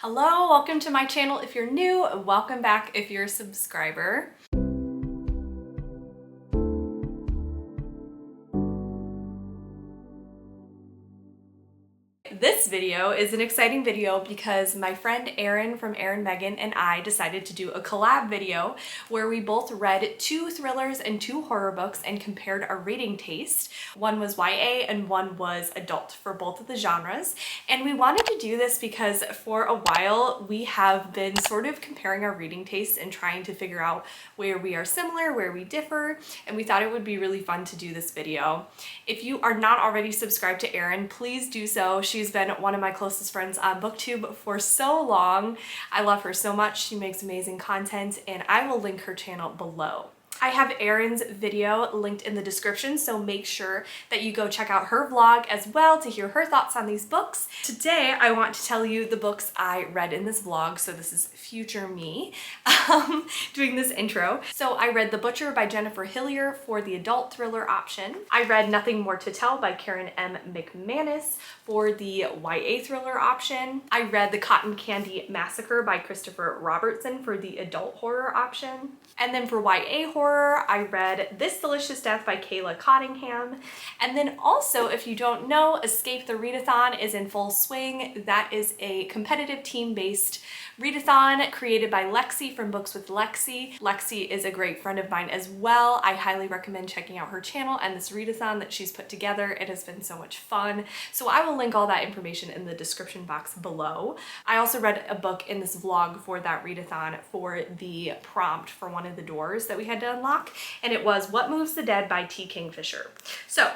Hello, welcome to my channel if you're new, welcome back if you're a subscriber. This video is an exciting video because my friend Erin from Erin Megan and I decided to do a collab video where we both read 2 thrillers and 2 horror books and compared our reading taste. One was YA and one was adult for both of the genres. And we wanted to do this because for a while we have been sort of comparing our reading tastes and trying to figure out where we are similar, where we differ, and we thought it would be really fun to do this video. If you are not already subscribed to Erin, please do so. She's been one of my closest friends on Booktube for so long. I love her so much. She makes amazing content and I will link her channel below. I have Erin's video linked in the description, so make sure that you go check out her vlog as well to hear her thoughts on these books. Today, I want to tell you the books I read in this vlog, so this is future me doing this intro. So I read The Butcher by Jennifer Hillier for the adult thriller option. I read Nothing More to Tell by Karen M. McManus for the YA thriller option. I read The Cotton Candy Massacre by Christopher Robertson for the adult horror option. And then for YA horror, I read This Delicious Death by Kayla Cottingham. And then also, if you don't know, Escape the Readathon is in full swing. That is a competitive team-based readathon created by Lexi from Books with Lexi. Lexi is a great friend of mine as well. I highly recommend checking out her channel and this readathon that she's put together. It has been so much fun. So I will link all that information in the description box below. I also read a book in this vlog for that readathon for the prompt for one of the doors that we had to unlock, and it was What Moves the Dead by T. Kingfisher. So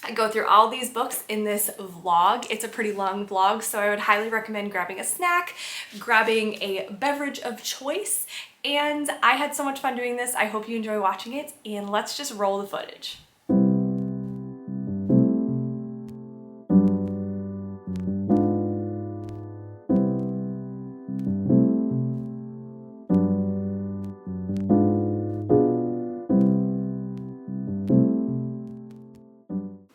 I go through all these books in this vlog. It's a pretty long vlog, so I would highly recommend grabbing a snack, grabbing a beverage of choice, and I had so much fun doing this. I hope you enjoy watching it, and let's just roll the footage.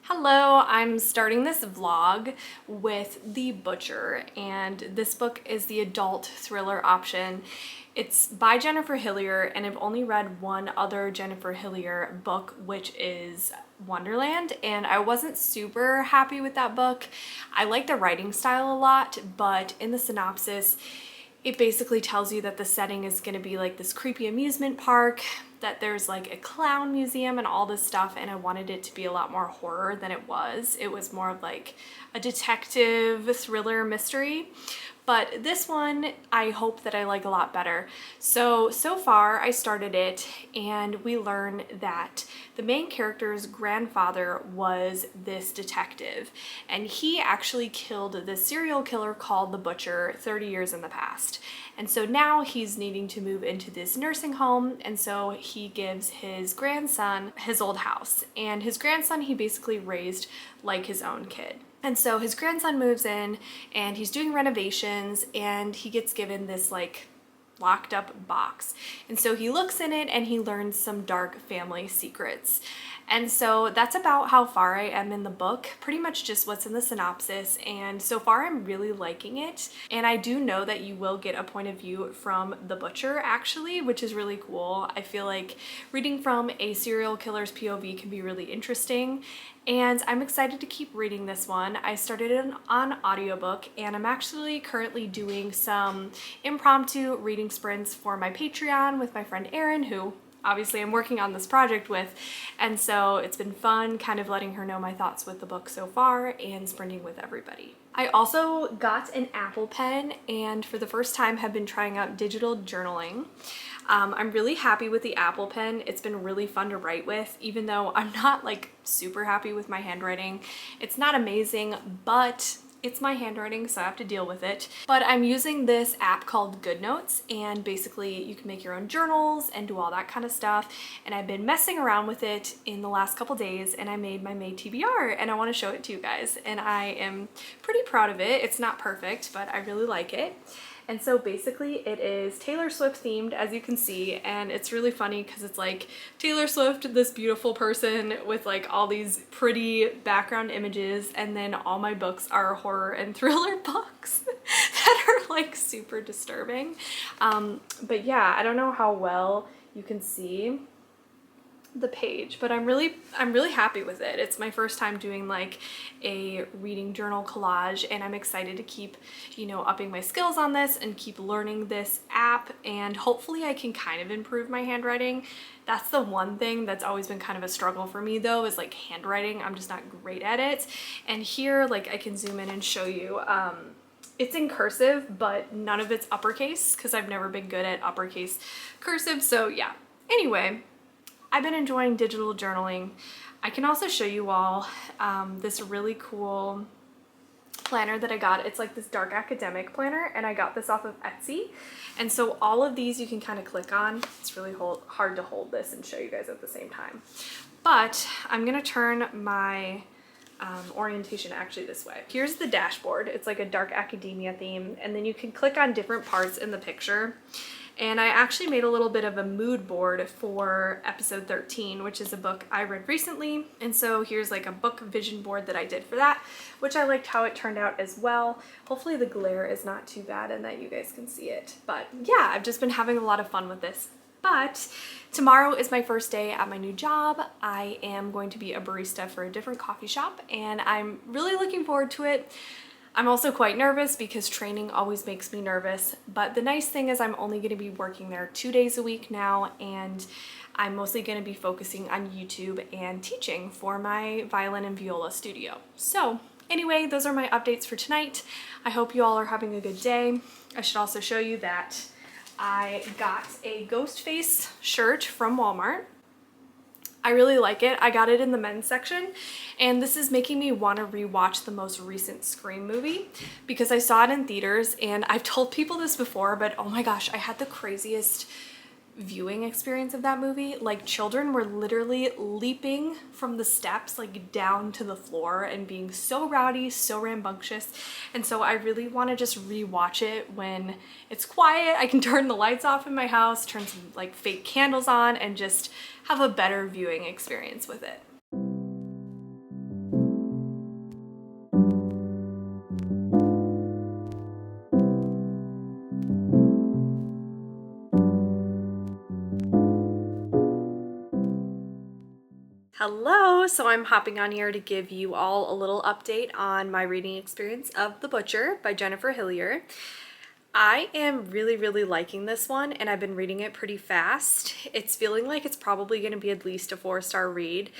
Hello, I'm starting this vlog with The Butcher, and this book is the adult thriller option. It's by Jennifer Hillier, and I've only read one other Jennifer Hillier book, which is Wonderland, and I wasn't super happy with that book. I like the writing style a lot, but in the synopsis, it basically tells you that the setting is going to be like this creepy amusement park, that there's like a clown museum and all this stuff, and I wanted it to be a lot more horror than it was. It was more of like a detective thriller mystery. But this one, I hope that I like a lot better. So far I started it and we learn that the main character's grandfather was this detective, and he actually killed this serial killer called the Butcher 30 years in the past. And so now he's needing to move into this nursing home, and so he gives his grandson his old house. And his grandson he basically raised like his own kid. And so his grandson moves in and he's doing renovations, and he gets given this like locked up box. And so he looks in it and he learns some dark family secrets. And so that's about how far I am in the book, pretty much just what's in the synopsis, and so far I'm really liking it. And I do know that you will get a point of view from the Butcher actually, which is really cool. I feel like reading from a serial killer's POV can be really interesting, and I'm excited to keep reading this one. I started it on audiobook, and I'm actually currently doing some impromptu reading sprints for my Patreon with my friend Erin, who obviously I'm working on this project with, and so it's been fun kind of letting her know my thoughts with the book so far and sprinting with everybody. I also got an Apple Pen, and for the first time have been trying out digital journaling. I'm really happy with the Apple Pen. It's been really fun to write with, even though I'm not like super happy with my handwriting. It's not amazing, but it's my handwriting, so I have to deal with it. But I'm using this app called GoodNotes, and basically you can make your own journals and do all that kind of stuff. And I've been messing around with it in the last couple days, and I made my May TBR, and I want to show it to you guys. And I am pretty proud of it. It's not perfect, but I really like it. And so basically it is Taylor Swift themed, as you can see, and it's really funny because it's like Taylor Swift, this beautiful person with like all these pretty background images, and then all my books are horror and thriller books that are like super disturbing. But yeah, I don't know how well you can see the page, but I'm really happy with it. It's my first time doing like a reading journal collage, and I'm excited to keep, you know, upping my skills on this and keep learning this app, and hopefully I can kind of improve my handwriting. That's the one thing that's always been kind of a struggle for me though, is like handwriting. I'm just not great at it. And here, like, I can zoom in and show you, it's in cursive, but none of it's uppercase because I've never been good at uppercase cursive. So yeah, anyway, I've been enjoying digital journaling. I can also show you all this really cool planner that I got. It's like this dark academic planner, and I got this off of Etsy. And so all of these you can kind of click on. It's really hard to hold this and show you guys at the same time. But I'm gonna turn my orientation actually this way. Here's the dashboard. It's like a dark academia theme, and then you can click on different parts in the picture. And I actually made a little bit of a mood board for episode 13, which is a book I read recently. And so here's like a book vision board that I did for that, which I liked how it turned out as well. Hopefully the glare is not too bad and that you guys can see it. But yeah, I've just been having a lot of fun with this. But tomorrow is my first day at my new job. I am going to be a barista for a different coffee shop, and I'm really looking forward to it. I'm also quite nervous because training always makes me nervous, but the nice thing is I'm only going to be working there 2 days a week now, and I'm mostly going to be focusing on YouTube and teaching for my violin and viola studio. So anyway, those are my updates for tonight. I hope you all are having a good day. I should also show you that I got a ghost face shirt from Walmart. I really like it. I got it in the men's section, and this is making me want to rewatch the most recent Scream movie because I saw it in theaters, and I've told people this before, but oh my gosh, I had the craziest viewing experience of that movie. Like, children were literally leaping from the steps like down to the floor and being so rowdy, so rambunctious. And so I really want to just rewatch it when it's quiet. I can turn the lights off in my house, turn some like fake candles on, and just have a better viewing experience with it. Hello, so I'm hopping on here to give you all a little update on my reading experience of The Butcher by Jennifer Hillier. I am really liking this one, and I've been reading it pretty fast. It's feeling like it's probably going to be at least a 4-star read,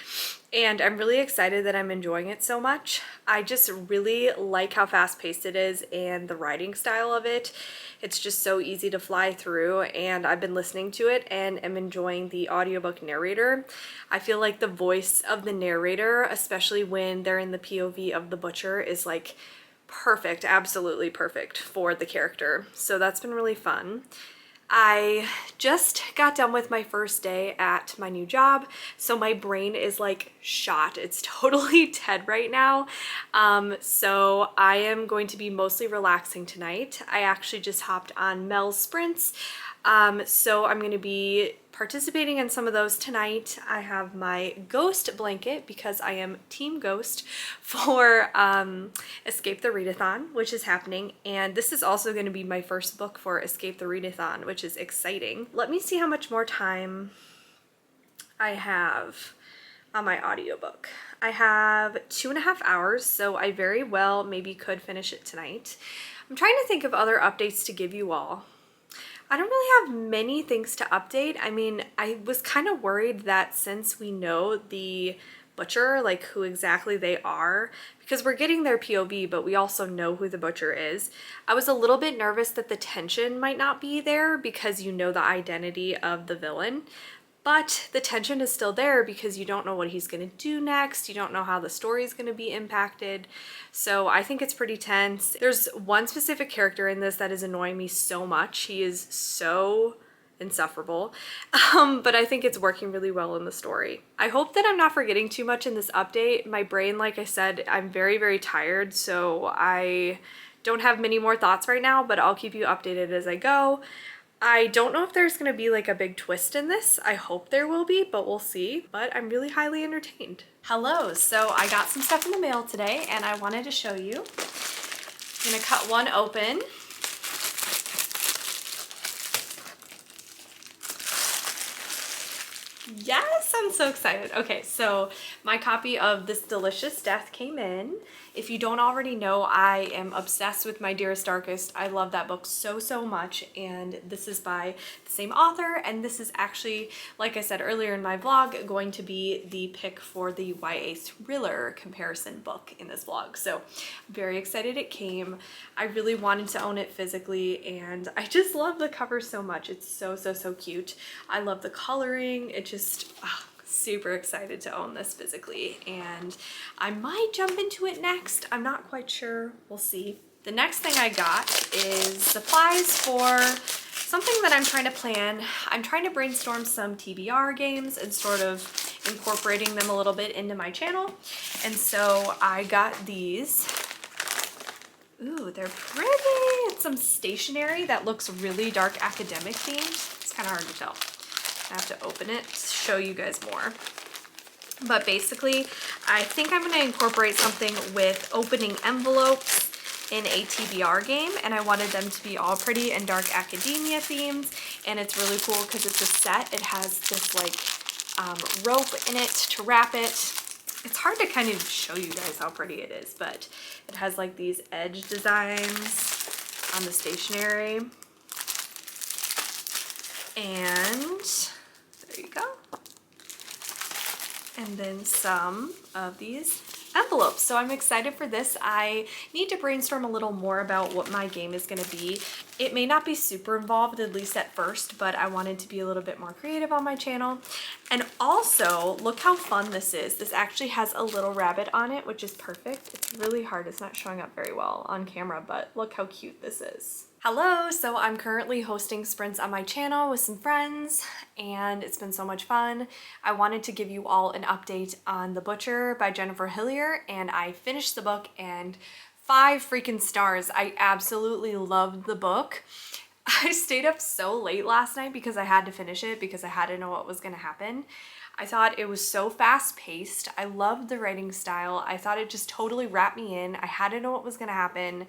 and I'm really excited that I'm enjoying it so much. I just really like how fast-paced it is and the writing style of it. It's just so easy to fly through, and I've been listening to it and am enjoying the audiobook narrator. I feel like the voice of the narrator, especially when they're in the POV of the butcher, is like perfect, absolutely perfect for the character. So that's been really fun. I just got done with my first day at my new job, so my brain is like shot. It's totally dead right now. So I am going to be mostly relaxing tonight. I actually just hopped on Mel's sprints. So I'm going to be participating in some of those tonight. I have my ghost blanket because I am Team Ghost for Escape the Readathon, which is happening. And this is also going to be my first book for Escape the Readathon, which is exciting. Let me see how much more time I have on my audiobook. I have 2.5 hours, so I very well maybe could finish it tonight. I'm trying to think of other updates to give you all. I don't really have many things to update. I mean, I was kind of worried that since we know the butcher, like who exactly they are, because we're getting their POV, but we also know who the butcher is. I was a little bit nervous that the tension might not be there because you know the identity of the villain. But the tension is still there because you don't know what he's going to do next. You don't know how the story is going to be impacted. So I think it's pretty tense. There's one specific character in this that is annoying me so much. He is so insufferable. But I think it's working really well in the story. I hope that I'm not forgetting too much in this update. My brain, like I said, I'm very tired. So I don't have many more thoughts right now, but I'll keep you updated as I go. I don't know if there's going to be like a big twist in this. I hope there will be, but we'll see. But I'm really highly entertained. Hello, so I got some stuff in the mail today and I wanted to show you. I'm going to cut one open. Yes, I'm so excited. Okay, so my copy of This Delicious Death came in. If you don't already know, I am obsessed with My Dearest, Darkest. I love that book so, so much, and this is by the same author, and this is actually, like I said earlier in my vlog, going to be the pick for the YA thriller comparison book in this vlog. So I'm very excited it came. I really wanted to own it physically, and I just love the cover so much. It's so, so, so cute. I love the coloring. It just, super excited to own this physically, and I might jump into it next. I'm not quite sure. We'll see. The next thing I got is supplies for something that I'm trying to plan. I'm trying to brainstorm some TBR games and sort of incorporating them a little bit into my channel. And so I got these. Ooh, they're pretty. It's some stationery that looks really dark academic themed. It's kind of hard to tell. I have to open it to show you guys more. But basically, I think I'm going to incorporate something with opening envelopes in a TBR game, and I wanted them to be all pretty and dark academia themed, and it's really cool because it's a set. It has this like rope in it to wrap it. It's hard to kind of show you guys how pretty it is, but it has like these edge designs on the stationery. And there you go. And then some of these envelopes. So I'm excited for this. I need to brainstorm a little more about what my game is going to be. It may not be super involved, at least at first, but I wanted to be a little bit more creative on my channel. And also, look how fun this is. This actually has a little rabbit on it, which is perfect. It's really hard. It's not showing up very well on camera, but look how cute this is. Hello, so I'm currently hosting sprints on my channel with some friends, and it's been so much fun. I wanted to give you all an update on The Butcher by Jennifer Hillier, and I finished the book, and 5 freaking stars. I absolutely loved the book. I stayed up so late last night because I had to finish it because I had to know what was going to happen. I thought it was so fast-paced. I loved the writing style. I thought it just totally wrapped me in. I had to know what was going to happen.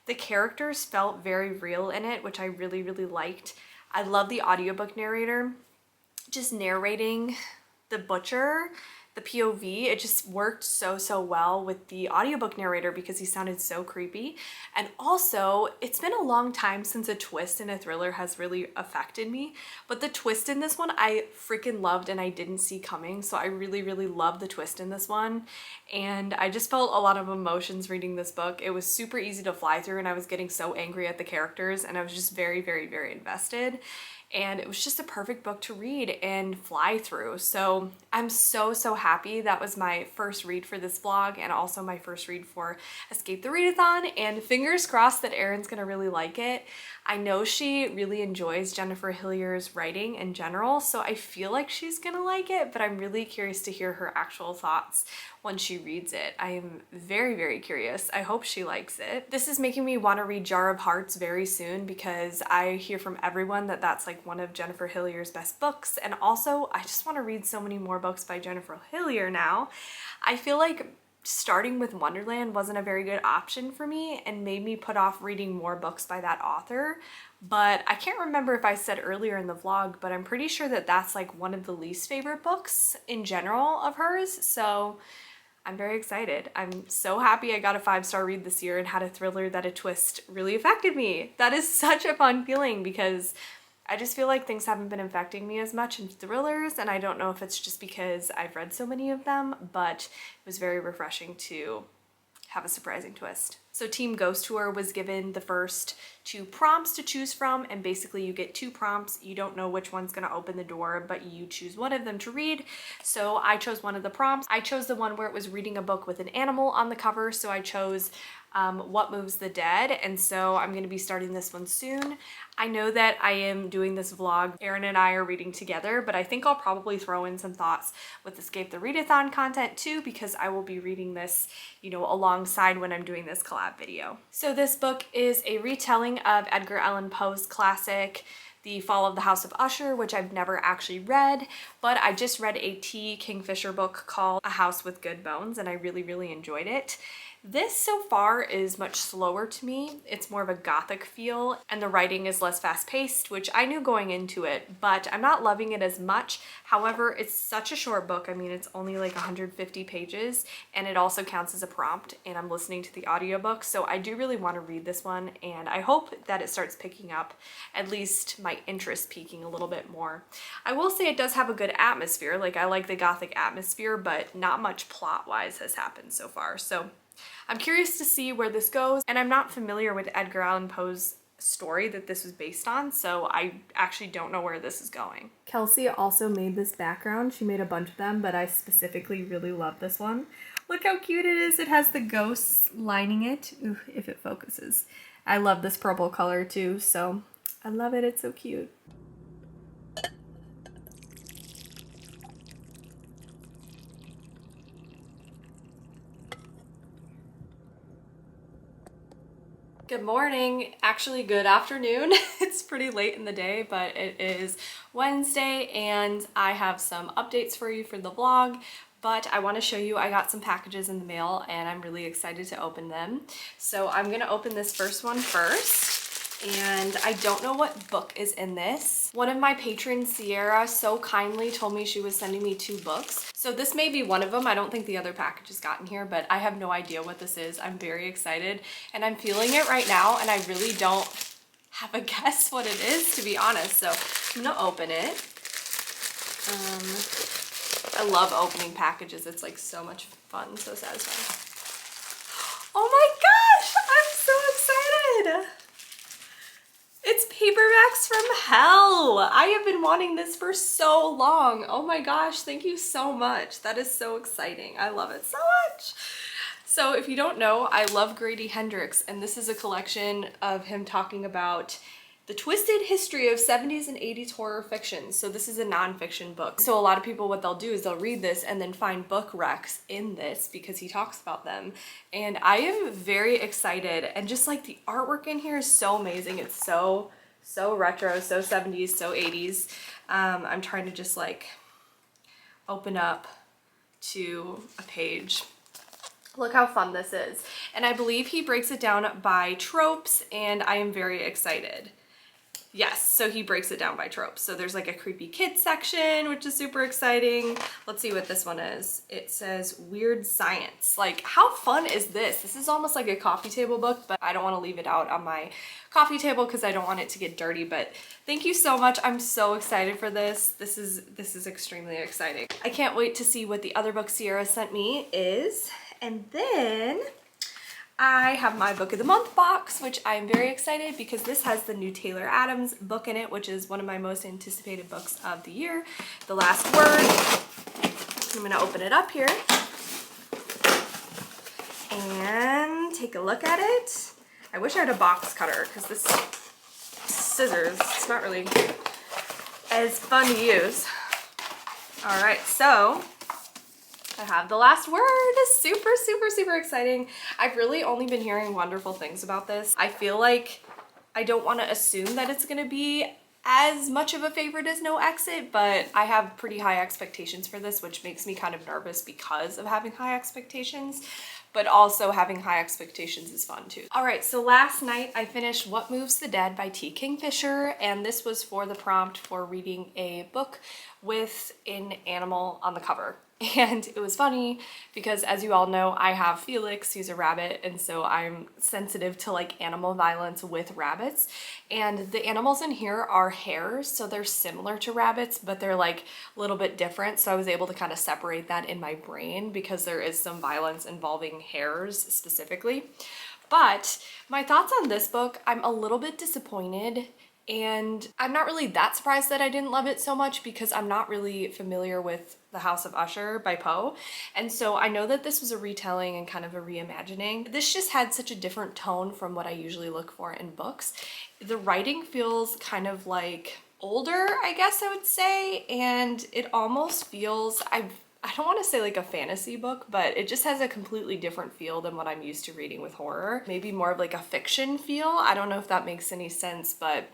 The characters felt very real in it, which I really, really liked. I love the audiobook narrator just narrating the butcher, the POV. It just worked so, so well with the audiobook narrator because he sounded so creepy. And also, it's been a long time since a twist in a thriller has really affected me, but the twist in this one I freaking loved and I didn't see coming. So I really, really loved the twist in this one. And I just felt a lot of emotions reading this book. It was super easy to fly through, and I was getting so angry at the characters, and I was just very, very, very invested. And it was just a perfect book to read and fly through. So I'm so, so happy. That was my first read for this vlog, and also my first read for Escape the Readathon, and fingers crossed that Erin's gonna really like it. I know she really enjoys Jennifer Hillier's writing in general, so I feel like she's gonna like it, but I'm really curious to hear her actual thoughts when she reads it. I am very, very curious. I hope she likes it. This is making me want to read Jar of Hearts very soon because I hear from everyone that that's like one of Jennifer Hillier's best books, and also I just want to read so many more books by Jennifer Hillier now. I feel like starting with Wonderland wasn't a very good option for me and made me put off reading more books by that author. But I can't remember if I said earlier in the vlog, but I'm pretty sure that that's like one of the least favorite books in general of hers. So I'm very excited. I'm so happy I got a 5-star read this year and had a thriller that a twist really affected me. That is such a fun feeling because I just feel like things haven't been affecting me as much in thrillers, and I don't know if it's just because I've read so many of them, but it was very refreshing to have a surprising twist. So Team Ghost Tour was given the first 2 prompts to choose from, and basically you get 2 prompts. You don't know which one's gonna open the door, but you choose one of them to read. So I chose one of the prompts. I chose the one where it was reading a book with an animal on the cover, so I chose What Moves the Dead, and so I'm going to be starting this one soon. I know that I am doing this vlog, Erin and I are reading together, but I think I'll probably throw in some thoughts with Escape the Readathon content too, because I will be reading this, you know, alongside when I'm doing this collab video. So this book is a retelling of Edgar Allan Poe's classic, The Fall of the House of Usher, which I've never actually read, but I just read a Kingfisher book called A House with Good Bones, and I really, really enjoyed it. This so far is much slower to me. It's more of a gothic feel and the writing is less fast-paced, which I knew going into it, but I'm not loving it as much. However, it's such a short book. I mean, it's only like 150 pages and it also counts as a prompt, and I'm listening to the audiobook, so I do really want to read this one, and I hope that it starts picking up, at least my interest peaking a little bit more. I will say it does have a good atmosphere. Like, I like the gothic atmosphere, but not much plot-wise has happened so far. So I'm curious to see where this goes, and I'm not familiar with Edgar Allan Poe's story that this was based on, so I actually don't know where this is going. Kelsey also made this background. She made a bunch of them, but I specifically really love this one. Look how cute it is. It has the ghosts lining it. Ooh, if it focuses. I love this purple color too, so I love it. It's so cute. Good morning, actually good afternoon. It's pretty late in the day, but it is Wednesday and I have some updates for you for the vlog, but I want to show you I got some packages in the mail and I'm really excited to open them. So I'm gonna open this first one first. And I don't know what book is in this. One of my patrons, Sierra, so kindly told me she was sending me 2 books. So this may be one of them. I don't think the other package has gotten here, but I have no idea what this is. I'm very excited and I'm feeling it right now, and I really don't have a guess what it is, to be honest. So I'm gonna open it. I love opening packages. It's like so much fun, so satisfying. Oh my gosh, I'm so excited. It's Paperbacks from Hell. I have been wanting this for so long. Oh my gosh, thank you so much. That is so exciting. I love it so much. So if you don't know, I love Grady Hendrix, and this is a collection of him talking about the twisted history of 70s and 80s horror fiction. So this is a nonfiction book. So a lot of people, what they'll do is they'll read this and then find book recs in this because he talks about them. And I am very excited. And just like the artwork in here is so amazing. It's so retro, so 70s, so 80s. I'm trying to just like open up to a page. Look how fun this is. And I believe he breaks it down by tropes, and I am very excited. Yes, so he breaks it down by tropes. So there's like a creepy kid section, which is super exciting. Let's see what this one is. It says Weird Science. Like, how fun is this? This is almost like a coffee table book, but I don't want to leave it out on my coffee table because I don't want it to get dirty. But thank you so much. I'm so excited for this. This is extremely exciting. I can't wait to see what the other book Sierra sent me is. And then I have my book of the month box, which I'm very excited because this has the new Taylor Adams book in it, which is one of my most anticipated books of the year, The Last Word. I'm gonna open it up here and take a look at it. I wish I had a box cutter because this scissors, it's not really as fun to use. All right, so I have The Last Word. Super exciting. I've really only been hearing wonderful things about this. I feel like I don't want to assume that it's going to be as much of a favorite as No Exit, but I have pretty high expectations for this, which makes me kind of nervous because of having high expectations, but also having high expectations is fun too. All right, so last night I finished What Moves the Dead by Kingfisher, and this was for the prompt for reading a book with an animal on the cover. And it was funny because, as you all know, I have Felix, he's a rabbit, and so I'm sensitive to like animal violence with rabbits. And the animals in here are hares, so they're similar to rabbits, but they're like a little bit different. So I was able to kind of separate that in my brain because there is some violence involving hares specifically. But my thoughts on this book, I'm a little bit disappointed. And I'm not really that surprised that I didn't love it so much because I'm not really familiar with The House of Usher by Poe. And so I know that this was a retelling and kind of a reimagining. This just had such a different tone from what I usually look for in books. The writing feels kind of like older, I guess I would say, and it almost feels, I don't want to say like a fantasy book, but it just has a completely different feel than what I'm used to reading with horror. Maybe more of like a fiction feel. I don't know if that makes any sense, but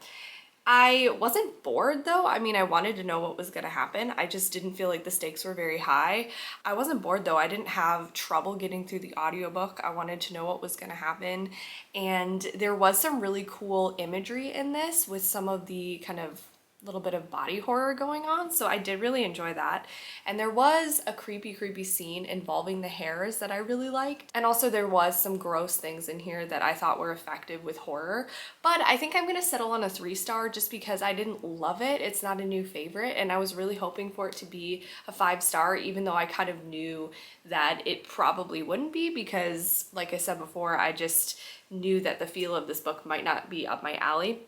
I wasn't bored though. I mean, I wanted to know what was gonna happen. I just didn't feel like the stakes were very high. I wasn't bored though. I didn't have trouble getting through the audiobook. I wanted to know what was gonna happen. And there was some really cool imagery in this with some of the kind of little bit of body horror going on, so I did really enjoy that. And there was a creepy scene involving the hairs that I really liked, and also there was some gross things in here that I thought were effective with horror. But I think I'm gonna settle on a 3-star just because I didn't love it. It's not a new favorite, and I was really hoping for it to be a 5-star, even though I kind of knew that it probably wouldn't be, because like I said before, I just knew that the feel of this book might not be up my alley.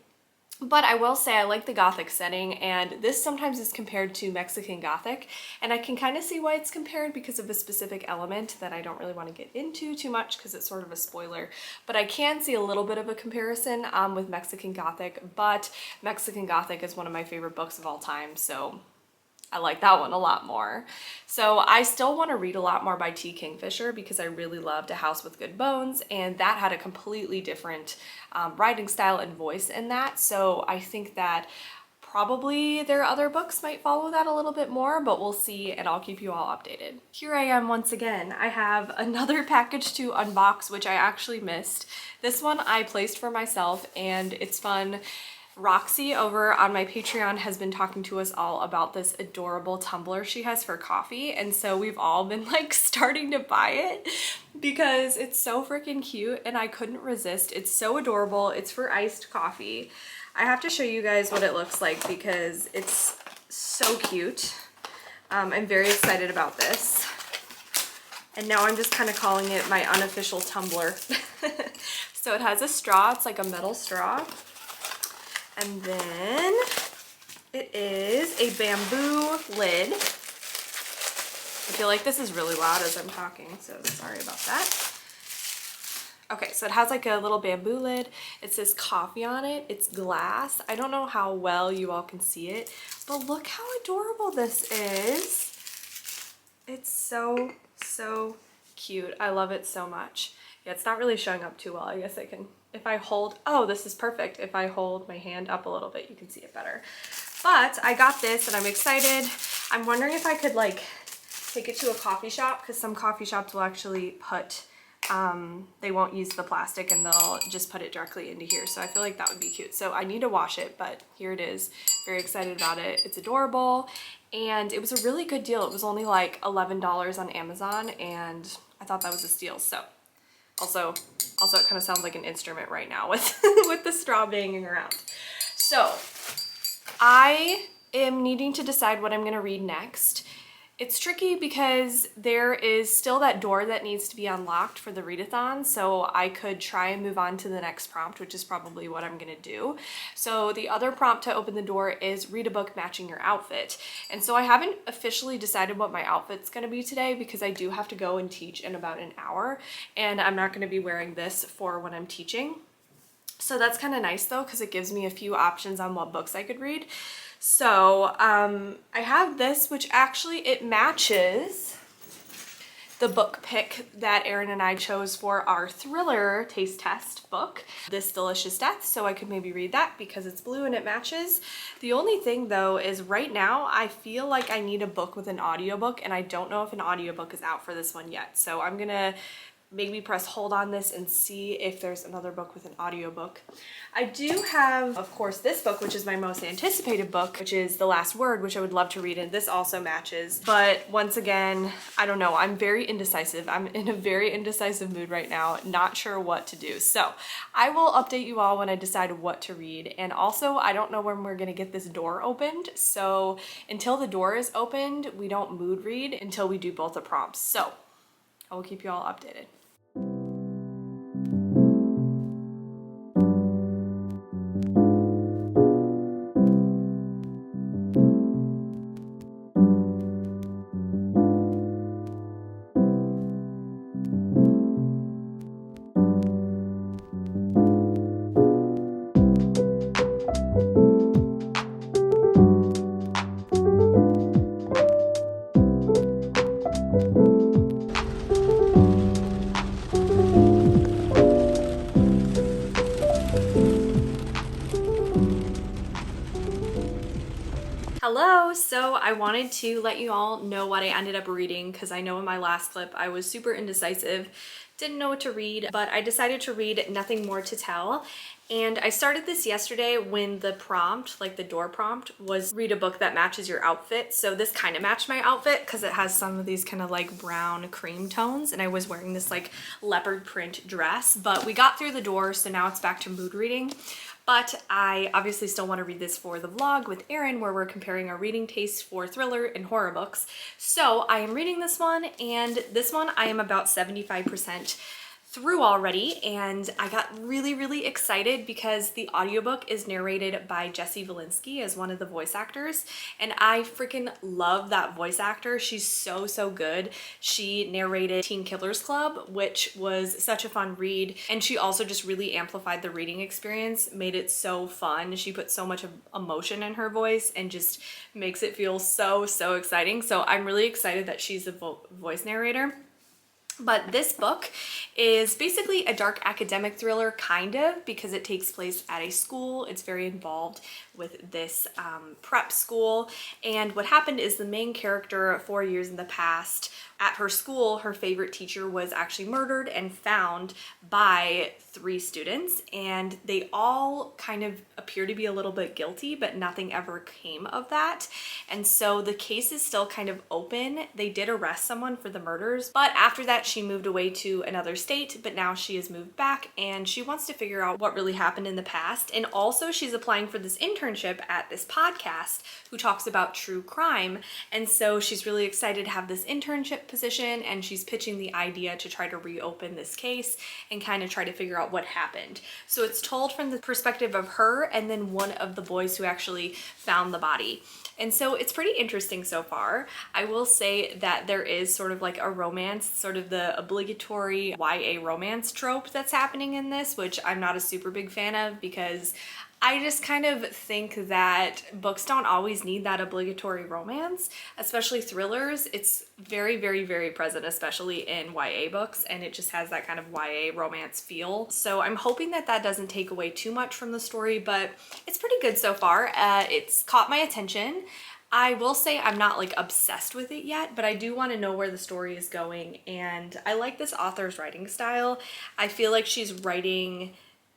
But I will say I like the Gothic setting, and this sometimes is compared to Mexican Gothic, and I can kind of see why it's compared because of a specific element that I don't really want to get into too much because it's sort of a spoiler. But I can see a little bit of a comparison with Mexican Gothic, but Mexican Gothic is one of my favorite books of all time, so I like that one a lot more. So I still want to read a lot more by T. Kingfisher because I really loved A House with Good Bones, and that had a completely different writing style and voice in that. So I think that probably their other books might follow that a little bit more, but we'll see, and I'll keep you all updated. Here I am once again. I have another package to unbox, which I actually missed. This one I placed for myself, and it's fun. Roxy over on my Patreon has been talking to us all about this adorable tumbler she has for coffee, and so we've all been like starting to buy it because it's so freaking cute and I couldn't resist. It's so adorable. It's for iced coffee. I have to show you guys what it looks like because it's so cute. I'm very excited about this. And now I'm just kind of calling it my unofficial tumbler. So it has a straw. It's like a metal straw. And then it is a bamboo lid. I feel like this is really loud as I'm talking, so sorry about that. Okay, so it has like a little bamboo lid. It says coffee on it. It's glass. I don't know how well you all can see it, but look how adorable this is. It's so cute. I love it so much. Yeah, it's not really showing up too well. I guess I can, if I hold, oh, this is perfect. If I hold my hand up a little bit, you can see it better. But I got this and I'm excited. I'm wondering if I could like take it to a coffee shop, because some coffee shops will actually put, they won't use the plastic and they'll just put it directly into here. So I feel like that would be cute. So I need to wash it, but here it is. Very excited about it. It's adorable. And it was a really good deal. It was only like $11 on Amazon, and I thought that was a steal. So also it kind of sounds like an instrument right now with with the straw banging around. So I am needing to decide what I'm going to read next. It's tricky because there is still that door that needs to be unlocked for the readathon, so I could try and move on to the next prompt, which is probably what I'm gonna do. So the other prompt to open the door is read a book matching your outfit. And so I haven't officially decided what my outfit's gonna be today because I do have to go and teach in about an hour, and I'm not gonna be wearing this for when I'm teaching. So that's kind of nice though, because it gives me a few options on what books I could read. So I have this, which actually it matches the book pick that Erin and I chose for our thriller taste test book, This Delicious Death, so I could maybe read that because it's blue and it matches. The only thing though is right now I feel like I need a book with an audiobook, and I don't know if an audiobook is out for this one yet. So I'm gonna maybe press hold on this and see if there's another book with an audiobook. I do have, of course, this book, which is my most anticipated book, which is The Last Word, which I would love to read, and this also matches. But once again, I don't know, I'm very indecisive. I'm in a very indecisive mood right now, not sure what to do. So I will update you all when I decide what to read. And also, I don't know when we're gonna get this door opened. So until the door is opened, we don't mood read until we do both the prompts. So I will keep you all updated. Hello! So I wanted to let you all know what I ended up reading because I know in my last clip I was super indecisive, didn't know what to read, but I decided to read Nothing More to Tell. And I started this yesterday when the prompt, like the door prompt, was read a book that matches your outfit. So this kind of matched my outfit because it has some of these kind of like brown cream tones, and I was wearing this like leopard print dress, but we got through the door, so now it's back to mood reading. But I obviously still want to read this for the vlog with Erin, where we're comparing our reading tastes for thriller and horror books. So I am reading this one, and this one I am about 75% through already, and I got really excited because the audiobook is narrated by Jessie Valinsky as one of the voice actors, and I freaking love that voice actor. She's so good. She narrated Teen Killers Club, which was such a fun read, and she also just really amplified the reading experience, made it so fun. She put so much emotion in her voice and just makes it feel so exciting. So I'm really excited that she's a voice narrator. But this book is basically a dark academic thriller, kind of, because it takes place at a school. It's very involved with this prep school. And what happened is the main character 4 years in the past, at her school, her favorite teacher was actually murdered and found by 3 students, and they all kind of appear to be a little bit guilty, but nothing ever came of that. And so the case is still kind of open. They did arrest someone for the murders, but after that she moved away to another state, but now she has moved back and she wants to figure out what really happened in the past. And also she's applying for this internship at this podcast who talks about true crime. And so she's really excited to have this internship position, and she's pitching the idea to try to reopen this case and kind of try to figure out what happened. So it's told from the perspective of her and then one of the boys who actually found the body. And so it's pretty interesting so far. I will say that there is sort of like a romance, sort of the obligatory YA romance trope that's happening in this, which I'm not a super big fan of because I just kind of think that books don't always need that obligatory romance, especially thrillers. It's very present, especially in YA books, and it just has that kind of YA romance feel. So I'm hoping that that doesn't take away too much from the story, but it's pretty good so far. It's caught my attention. I will say I'm not like obsessed with it yet, but I do want to know where the story is going, and I like this author's writing style. I feel like she's writing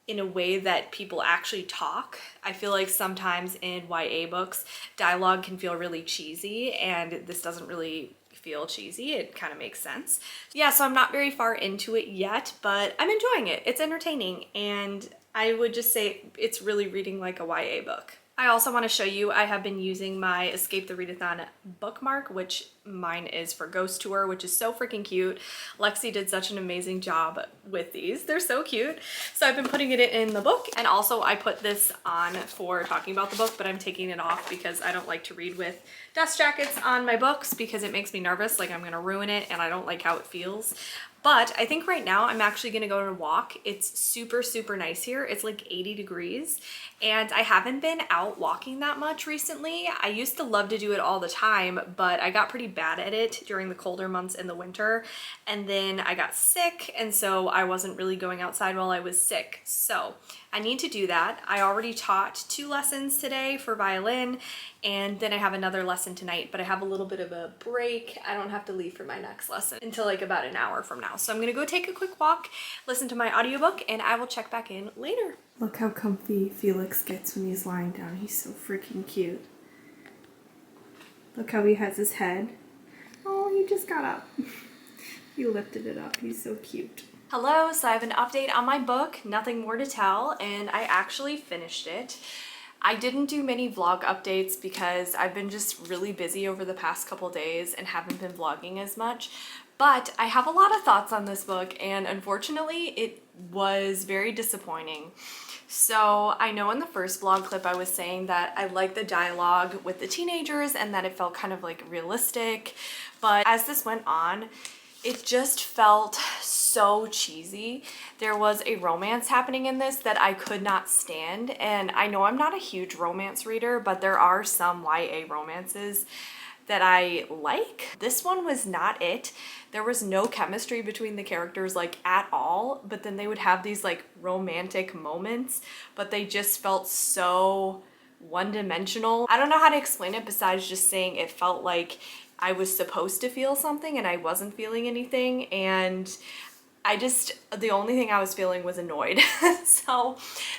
in a way that people actually talk. I feel like sometimes in YA books, dialogue can feel really cheesy, and this doesn't really feel cheesy. It kind of makes sense. Yeah, so I'm not very far into it yet, but I'm enjoying it. It's entertaining, and I would just say it's really reading like a YA book. I also want to show you, I have been using my Escape the Readathon bookmark, which mine is for Ghost Tour, which is so freaking cute. Lexi did such an amazing job with these. They're so cute. So I've been putting it in the book, and also I put this on for talking about the book, but I'm taking it off because I don't like to read with dust jackets on my books because it makes me nervous, like I'm gonna ruin it, and I don't like how it feels. But I think right now I'm actually gonna go on a walk. It's super nice here. It's like 80 degrees, and I haven't been out walking that much recently. I used to love to do it all the time, but I got pretty bad at it during the colder months in the winter, and then I got sick, and so I wasn't really going outside while I was sick. So I need to do that. I already taught 2 lessons today for violin, and then I have another lesson tonight, but I have a little bit of a break. I don't have to leave for my next lesson until like about an hour from now. So I'm gonna go take a quick walk, listen to my audiobook, and I will check back in later. Look how comfy Felix gets when he's lying down. He's so freaking cute. Look how he has his head. Oh, he just got up. He lifted it up. He's so cute. Hello, so I have an update on my book, Nothing More to Tell, and I actually finished it. I didn't do many vlog updates because I've been just really busy over the past couple days and haven't been vlogging as much, but I have a lot of thoughts on this book, and unfortunately it was very disappointing. So I know in the first vlog clip I was saying that I liked the dialogue with the teenagers and that it felt kind of like realistic, but as this went on, it just felt so cheesy. There was a romance happening in this that I could not stand, and I know I'm not a huge romance reader, but there are some YA romances that I like. This one was not it. There was no chemistry between the characters like at all, but then they would have these like romantic moments, but they just felt so one-dimensional. I don't know how to explain it besides just saying it felt like I was supposed to feel something and I wasn't feeling anything, and the only thing I was feeling was annoyed. So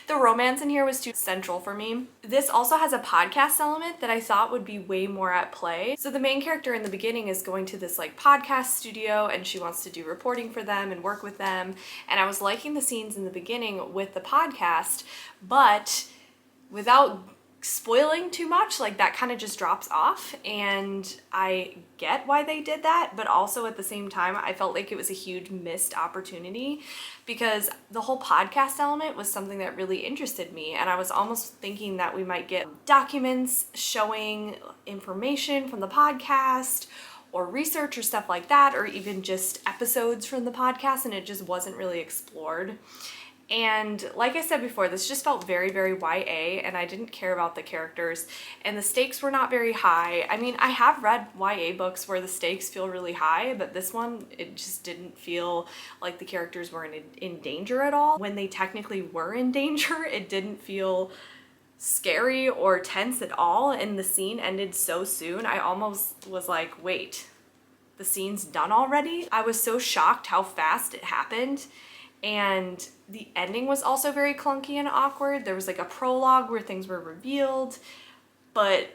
the romance in here was too central for me. This also has a podcast element that I thought would be way more at play. So the main character in the beginning is going to this like podcast studio and she wants to do reporting for them and work with them. And I was liking the scenes in the beginning with the podcast, but without spoiling too much, like that kind of just drops off, and I get why they did that, but also at the same time I felt like it was a huge missed opportunity because the whole podcast element was something that really interested me, and I was almost thinking that we might get documents showing information from the podcast or research or stuff like that, or even just episodes from the podcast, and it just wasn't really explored. And like I said before, this just felt very, very YA, and I didn't care about the characters, and the stakes were not very high. I mean, I have read YA books where the stakes feel really high, but this one, it just didn't feel like the characters were in danger at all. When they technically were in danger, it didn't feel scary or tense at all, and the scene ended so soon. I almost was like, wait, the scene's done already? I was so shocked how fast it happened. And the ending was also very clunky and awkward. There was like a prologue where things were revealed, but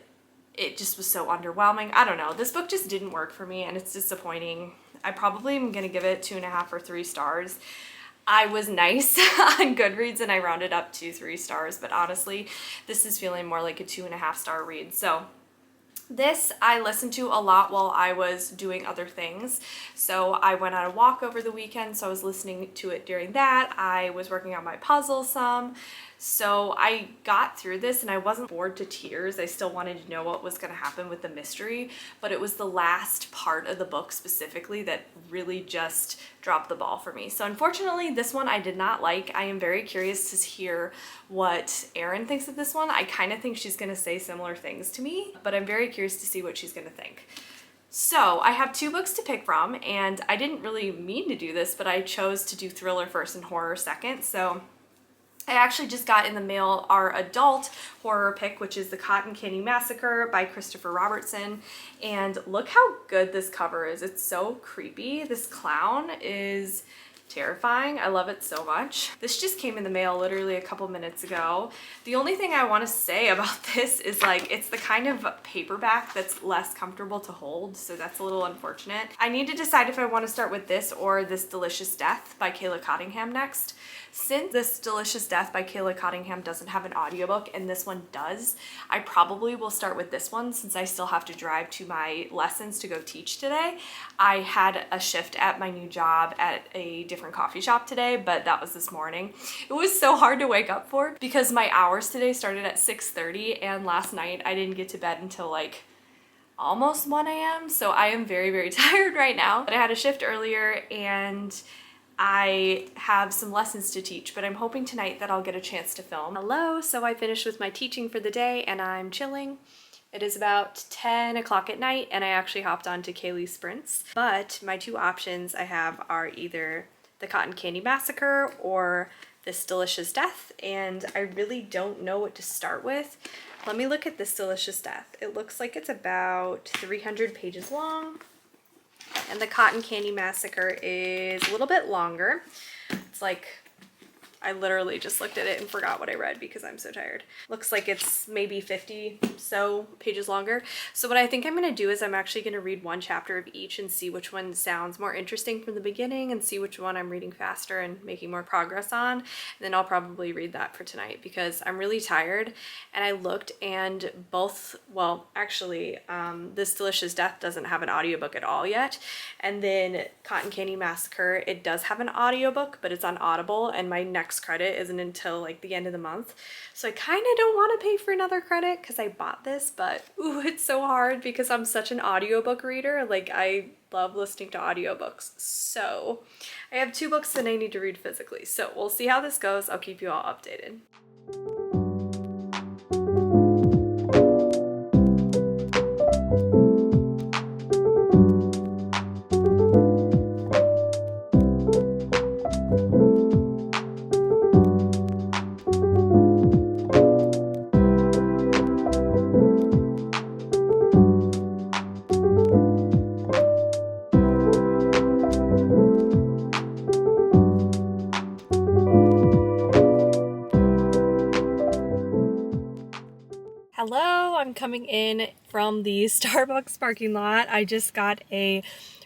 it just was so underwhelming. I don't know. This book just didn't work for me, and it's disappointing. I probably am going to give it 2.5 or 3 stars. I was nice on Goodreads and I rounded up to 3 stars, but honestly, this is feeling more like a 2.5 star read. So this I listened to a lot while I was doing other things. So I went on a walk over the weekend, so I was listening to it during that. I was working on my puzzle some. So I got through this and I wasn't bored to tears. I still wanted to know what was going to happen with the mystery, but it was the last part of the book specifically that really just dropped the ball for me. So unfortunately, this one I did not like. I am very curious to hear what Erin thinks of this one. I kind of think she's going to say similar things to me, but I'm very curious to see what she's going to think. So I have 2 books to pick from, and I didn't really mean to do this, but I chose to do thriller first and horror second. So I actually just got in the mail our adult horror pick, which is The Cotton Candy Massacre by Christopher Robertson. And look how good this cover is. It's so creepy. This clown is terrifying. I love it so much. This just came in the mail literally a couple minutes ago. The only thing I want to say about this is like it's the kind of paperback that's less comfortable to hold, so that's a little unfortunate. I need to decide if I want to start with this or This Delicious Death by Kayla Cottingham next. Since This Delicious Death by Kayla Cottingham doesn't have an audiobook and this one does, I probably will start with this one since I still have to drive to my lessons to go teach today. I had a shift at my new job at a different coffee shop today, but that was this morning. It was so hard to wake up for because my hours today started at 6:30 and last night I didn't get to bed until like almost 1 a.m. So I am very, very tired right now. But I had a shift earlier and I have some lessons to teach, but I'm hoping tonight that I'll get a chance to film. Hello, so I finished with my teaching for the day and I'm chilling. It is about 10 o'clock at night and I actually hopped on to Kayla's Sprints. But my 2 options I have are either The Cotton Candy Massacre or This Delicious Death, and I really don't know what to start with. Let me look at This Delicious Death. It looks like it's about 300 pages long. And The Cotton Candy Massacre is a little bit longer. It's like, I literally just looked at it and forgot what I read because I'm so tired. Looks like it's maybe 50 so pages longer. So what I think I'm going to do is I'm actually going to read 1 chapter of each and see which one sounds more interesting from the beginning and see which one I'm reading faster and making more progress on. And then I'll probably read that for tonight because I'm really tired. And I looked and both, well, actually, This Delicious Death doesn't have an audiobook at all yet. And then Cotton Candy Massacre, it does have an audiobook, but it's on Audible, and my next credit isn't until like the end of the month. So I kind of don't want to pay for another credit because I bought this, but ooh, it's so hard because I'm such an audiobook reader. Like I love listening to audiobooks. So I have 2 books that I need to read physically. So we'll see how this goes. I'll keep you all updated. Hello, I'm coming in from the Starbucks parking lot. I just got a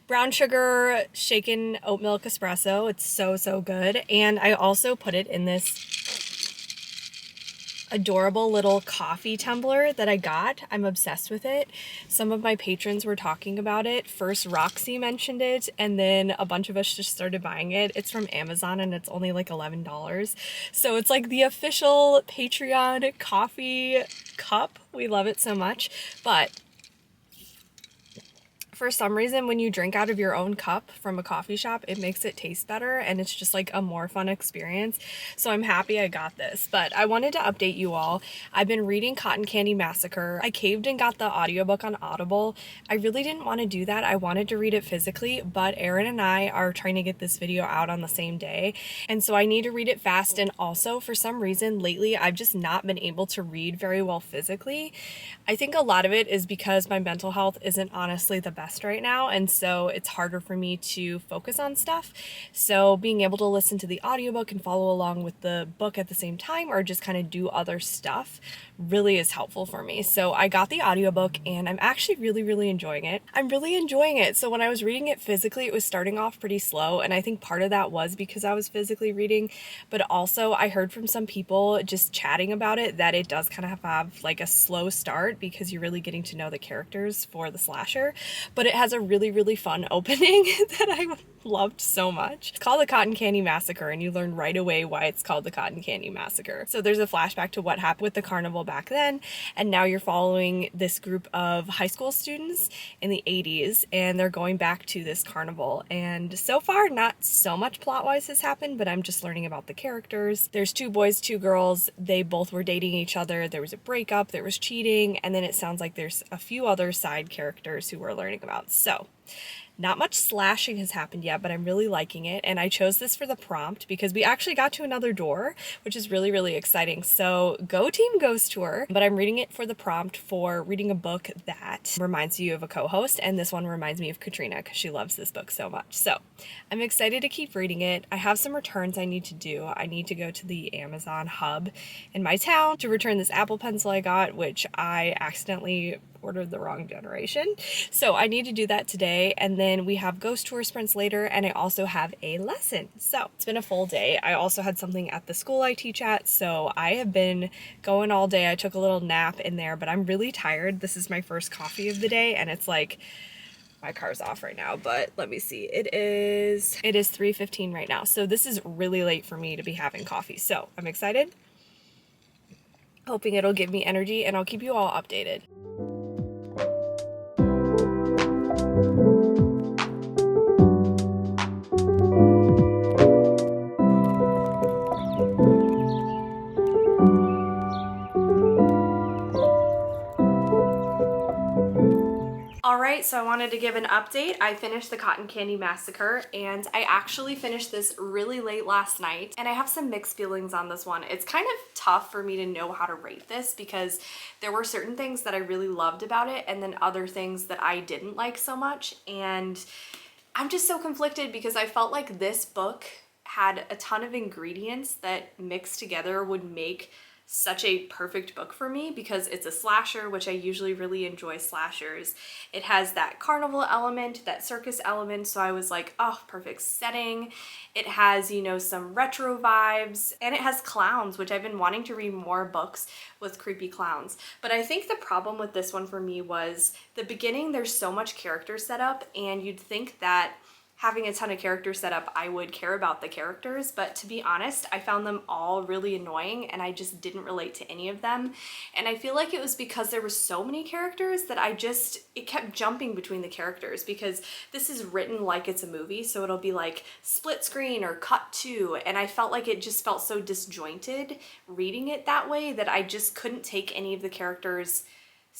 brown sugar shaken oat milk espresso. It's so good. And I also put it in this adorable little coffee tumbler that I got. I'm obsessed with it. Some of my patrons were talking about it. First Roxy mentioned it, and then a bunch of us just started buying it. It's from Amazon and it's only like $11. So it's like the official Patreon coffee cup. We love it so much. But for some reason, when you drink out of your own cup from a coffee shop, it makes it taste better and it's just like a more fun experience. So I'm happy I got this. But I wanted to update you all. I've been reading Cotton Candy Massacre. I caved and got the audiobook on Audible. I really didn't want to do that. I wanted to read it physically, but Erin and I are trying to get this video out on the same day. And so I need to read it fast. And also, for some reason, lately, I've just not been able to read very well physically. I think a lot of it is because my mental health isn't honestly the best right now, and so it's harder for me to focus on stuff. So being able to listen to the audiobook and follow along with the book at the same time, or just kind of do other stuff, really is helpful for me. So I got the audiobook and I'm actually really enjoying it. I'm really enjoying it. So when I was reading it physically, it was starting off pretty slow, and I think part of that was because I was physically reading, but also I heard from some people just chatting about it that it does kind of have like a slow start because you're really getting to know the characters for the slasher, but it has a really fun opening that I loved so much. It's called the Cotton Candy Massacre, and you learn right away why it's called the Cotton Candy Massacre. So there's a flashback to what happened with the carnival back then, and now you're following this group of high school students in the 80s, and they're going back to this carnival. And so far, not so much plot-wise has happened, but I'm just learning about the characters. There's 2 boys, 2 girls. They both were dating each other. There was a breakup, there was cheating, and then it sounds like there's a few other side characters who we're learning about. So not much slashing has happened yet, but I'm really liking it. And I chose this for the prompt because we actually got to another door, which is really exciting. So go team Ghost Tour. But I'm reading it for the prompt for reading a book that reminds you of a co-host. And this one reminds me of Katrina because she loves this book so much. So I'm excited to keep reading it. I have some returns I need to do. I need to go to the Amazon hub in my town to return this Apple Pencil I got, which I accidentally ordered the wrong generation. So I need to do that today. And then we have Ghost Tour Sprints later, and I also have a lesson. So it's been a full day. I also had something at the school I teach at, so I have been going all day. I took a little nap in there, but I'm really tired. This is my first coffee of the day, and it's like, my car's off right now, but let me see. It is 3:15 right now. So this is really late for me to be having coffee. So I'm excited, hoping it'll give me energy, and I'll keep you all updated. Alright, so I wanted to give an update. I finished the Cotton Candy Massacre, and I actually finished this really late last night, and I have some mixed feelings on this one. It's kind of tough for me to know how to rate this because there were certain things that I really loved about it and then other things that I didn't like so much, and I'm just so conflicted because I felt like this book had a ton of ingredients that mixed together would make such a perfect book for me because it's a slasher, which I usually really enjoy slashers. It has that carnival element, that circus element, so I was like, oh, perfect setting. It has, you know, some retro vibes, and it has clowns, which I've been wanting to read more books with creepy clowns. But I think the problem with this one for me was the beginning. There's so much character setup, and you'd think that having a ton of characters set up, I would care about the characters, but to be honest, I found them all really annoying and I just didn't relate to any of them. And I feel like it was because there were so many characters that it kept jumping between the characters because this is written like it's a movie, so it'll be like split screen or cut to, and I felt like it just felt so disjointed reading it that way that I just couldn't take any of the characters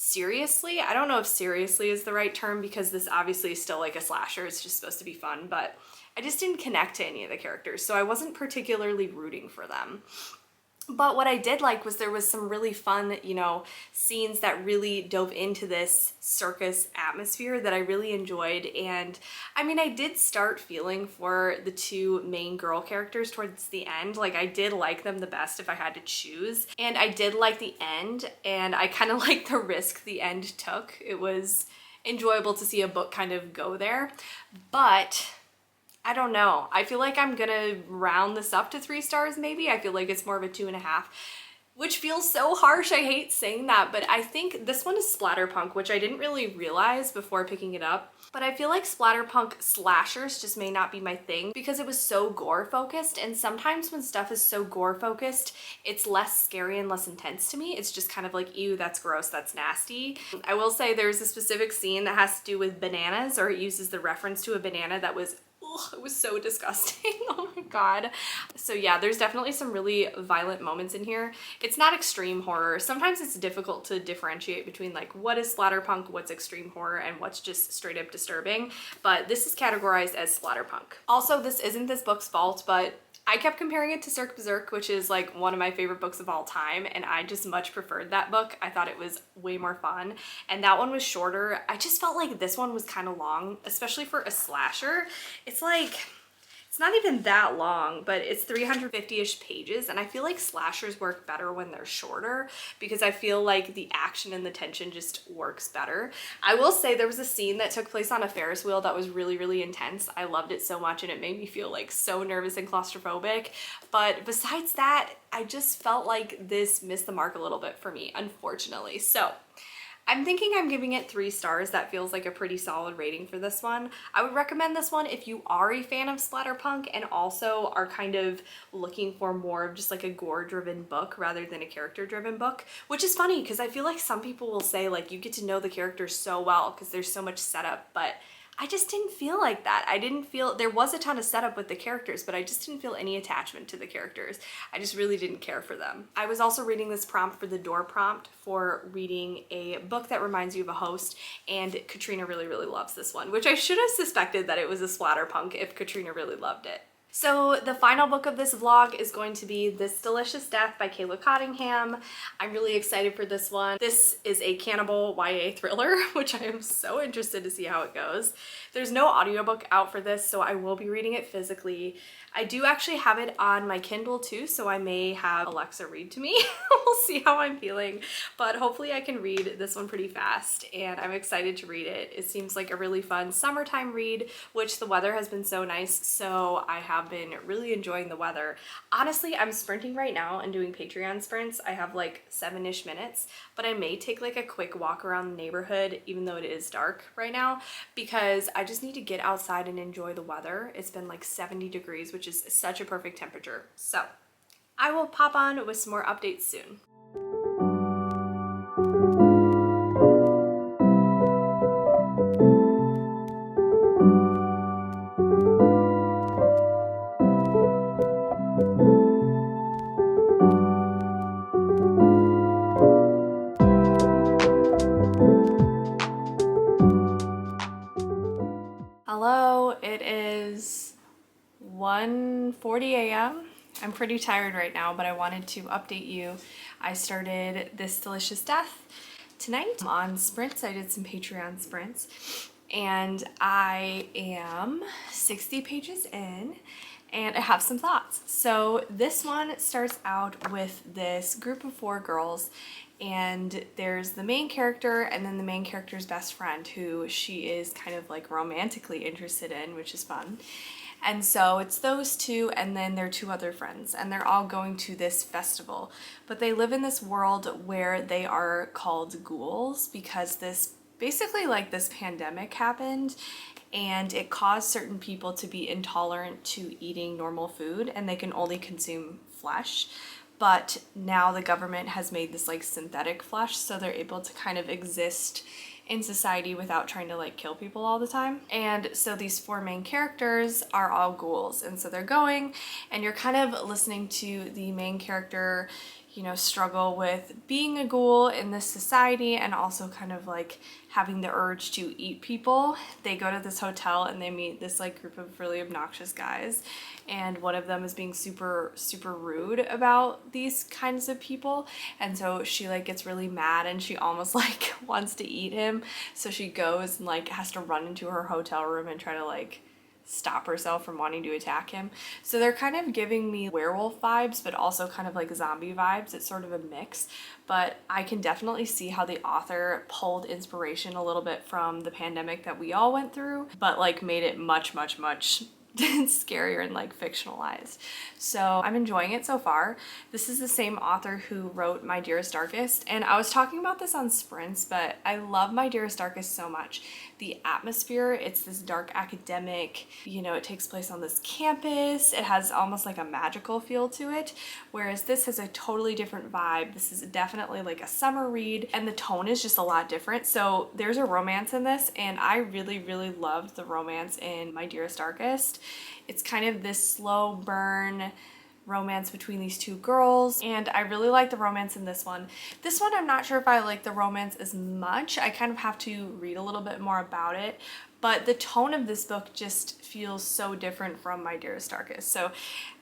seriously. I don't know if seriously is the right term because this obviously is still like a slasher. It's just supposed to be fun, but I just didn't connect to any of the characters, so I wasn't particularly rooting for them. But what I did like was there was some really fun, you know, scenes that really dove into this circus atmosphere that I really enjoyed. And I mean, I did start feeling for the two main girl characters towards the end. Like, I did like them the best if I had to choose. And I did like the end, and I kind of like the risk the end took. It was enjoyable to see a book kind of go there. But I don't know. I feel like I'm gonna round this up to 3 stars maybe. I feel like it's more of a 2.5, which feels so harsh. I hate saying that, but I think this one is splatterpunk, which I didn't really realize before picking it up. But I feel like splatterpunk slashers just may not be my thing because it was so gore focused, and sometimes when stuff is so gore focused, it's less scary and less intense to me. It's just kind of like, ew, that's gross, that's nasty. I will say there's a specific scene that has to do with bananas, or it uses the reference to a banana that was, ugh, it was so disgusting. Oh my god. So yeah, there's definitely some really violent moments in here. It's not extreme horror. Sometimes it's difficult to differentiate between like what is splatterpunk, what's extreme horror, and what's just straight up disturbing, but this is categorized as splatterpunk. Also, this isn't this book's fault, but I kept comparing it to Cirque Berserk, which is like one of my favorite books of all time, and I just much preferred that book. I thought it was way more fun, and that one was shorter. I just felt like this one was kind of long, especially for a slasher. It's like, it's not even that long, but it's 350-ish pages, and I feel like slashers work better when they're shorter because I feel like the action and the tension just works better. I will say there was a scene that took place on a Ferris wheel that was really, really intense. I loved it so much, and it made me feel like so nervous and claustrophobic. But besides that, I just felt like this missed the mark a little bit for me, unfortunately. So I'm thinking I'm giving it 3 stars. That feels like a pretty solid rating for this one. I would recommend this one if you are a fan of splatterpunk and also are kind of looking for more of just like a gore-driven book rather than a character-driven book, which is funny because I feel like some people will say like you get to know the characters so well because there's so much setup, but I just didn't feel like that. I didn't feel, there was a ton of setup with the characters, but I just didn't feel any attachment to the characters. I just really didn't care for them. I was also reading this prompt for the door prompt for reading a book that reminds you of a host, and Katrina really, really loves this one, which I should have suspected that it was a splatterpunk if Katrina really loved it. So the final book of this vlog is going to be This Delicious Death by Kayla Cottingham. I'm really excited for this one. This is a cannibal YA thriller, which I am so interested to see how it goes. There's no audiobook out for this, so I will be reading it physically. I do actually have it on my Kindle too, so I may have Alexa read to me. We'll see how I'm feeling, but hopefully I can read this one pretty fast, and I'm excited to read it. It seems like a really fun summertime read, which the weather has been so nice, so I have been really enjoying the weather. Honestly, I'm sprinting right now and doing Patreon sprints. I have like 7-ish minutes, but I may take like a quick walk around the neighborhood, even though it is dark right now, because I just need to get outside and enjoy the weather. It's been like 70 degrees, which is such a perfect temperature. So I will pop on with some more updates soon. Hello, it is 1:40 a.m. I'm pretty tired right now, but I wanted to update you. I started This Delicious Death tonight on sprints. I did some Patreon sprints, and I am 60 pages in, and I have some thoughts. So this one starts out with this group of 4 girls, and there's the main character and then the main character's best friend, who she is kind of like romantically interested in, which is fun. And so it's those two and then their 2 other friends, and they're all going to this festival. But they live in this world where they are called ghouls because this basically like this pandemic happened, and it caused certain people to be intolerant to eating normal food, and they can only consume flesh. But now the government has made this like synthetic flesh, so they're able to kind of exist in society without trying to like kill people all the time. And so these 4 main characters are all ghouls, and so they're going, and you're kind of listening to the main character, you know, struggle with being a ghoul in this society and also kind of like having the urge to eat people. They go to this hotel and they meet this like group of really obnoxious guys, and one of them is being super rude about these kinds of people, and so she like gets really mad and she almost like wants to eat him, so she goes and like has to run into her hotel room and try to like stop herself from wanting to attack him. So they're kind of giving me werewolf vibes, but also kind of like zombie vibes. It's sort of a mix, but I can definitely see how the author pulled inspiration a little bit from the pandemic that we all went through, but like made it much scarier and like fictionalized. So I'm enjoying it so far. This is the same author who wrote My Dearest Darkest, and I was talking about this on Sprints, but I love My Dearest Darkest so much. The atmosphere, it's this dark academic, you know, it takes place on this campus. It has almost like a magical feel to it, whereas this has a totally different vibe. This is definitely like a summer read, and the tone is just a lot different. So there's a romance in this, and I really loved the romance in My Dearest Darkest. It's kind of this slow burn romance between these two girls, and I really like the romance in this one. This one I'm not sure if I like the romance as much. I kind of have to read a little bit more about it, but the tone of this book just feels so different from My Dearest Darkest. So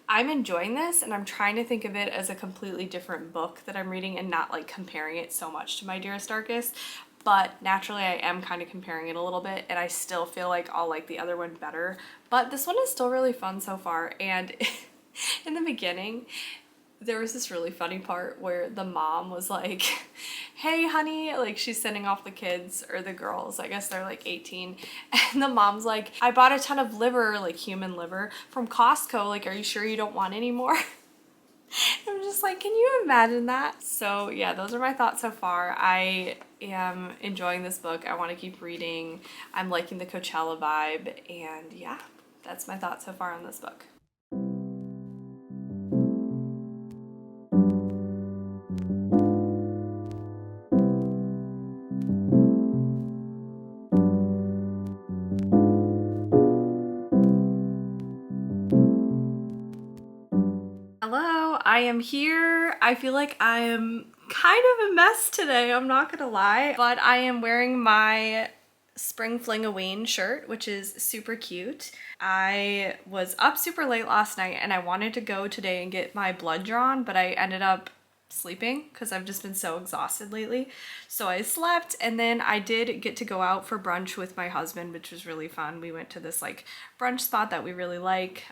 I'm enjoying this, and I'm trying to think of it as a completely different book that I'm reading and not like comparing it so much to My Dearest Darkest. But naturally I am kind of comparing it a little bit, and I still feel like I'll like the other one better. But this one is still really fun so far, and in the beginning, there was this really funny part where the mom was like, hey honey, like she's sending off the kids, or the girls, I guess they're like 18, and the mom's like, I bought a ton of liver, like human liver, from Costco, like are you sure you don't want any more? I'm just like, can you imagine that? So yeah, those are my thoughts so far. I am enjoying this book. I want to keep reading. I'm liking the Coachella vibe, and yeah, that's my thoughts so far on this book. Hello, I am here. I feel like I am kind of a mess today, I'm not gonna lie, but I am wearing my Spring Fling-A-Ween shirt, which is super cute. I was up super late last night and I wanted to go today and get my blood drawn, but I ended up sleeping because I've just been so exhausted lately. So I slept, and then I did get to go out for brunch with my husband, which was really fun. We went to this like brunch spot that we really like,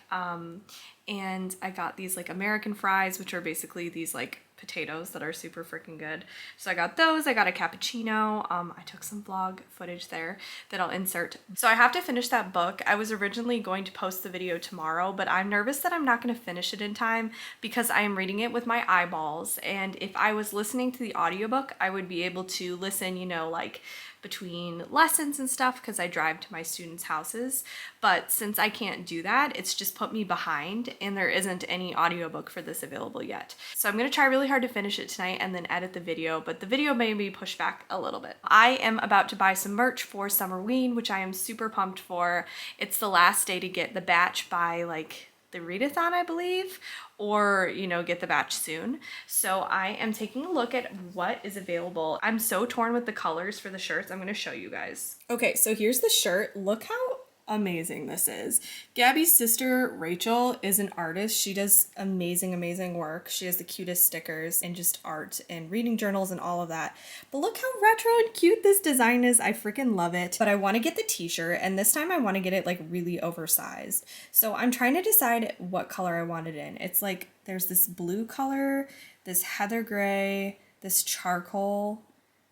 and I got these like American fries, which are basically these like potatoes that are super freaking good. So I got those. I got a cappuccino. I took some vlog footage there that I'll insert. So I have to finish that book. I was originally going to post the video tomorrow, but I'm nervous that I'm not going to finish it in time because I am reading it with my eyeballs, and if I was listening to the audiobook, I would be able to listen, you know, like between lessons and stuff, because I drive to my students' houses. But since I can't do that, it's just put me behind, and there isn't any audiobook for this available yet. So I'm gonna try really hard to finish it tonight and then edit the video, but the video may be pushed back a little bit. I am about to buy some merch for Summerween, which I am super pumped for. It's the last day to get the batch by like the readathon, I believe, or, you know, get the batch soon. So I am taking a look at what is available. I'm so torn with the colors for the shirts. I'm gonna show you guys. Okay, so here's the shirt. Look how amazing this is. Gabby's sister, Rachel, is an artist. She does amazing work. She has the cutest stickers and just art and reading journals and all of that. But look how retro and cute this design is. I freaking love it. But I want to get the t-shirt, and this time I want to get it like really oversized. So I'm trying to decide what color I want it in. It's like there's this blue color, this heather gray, this charcoal,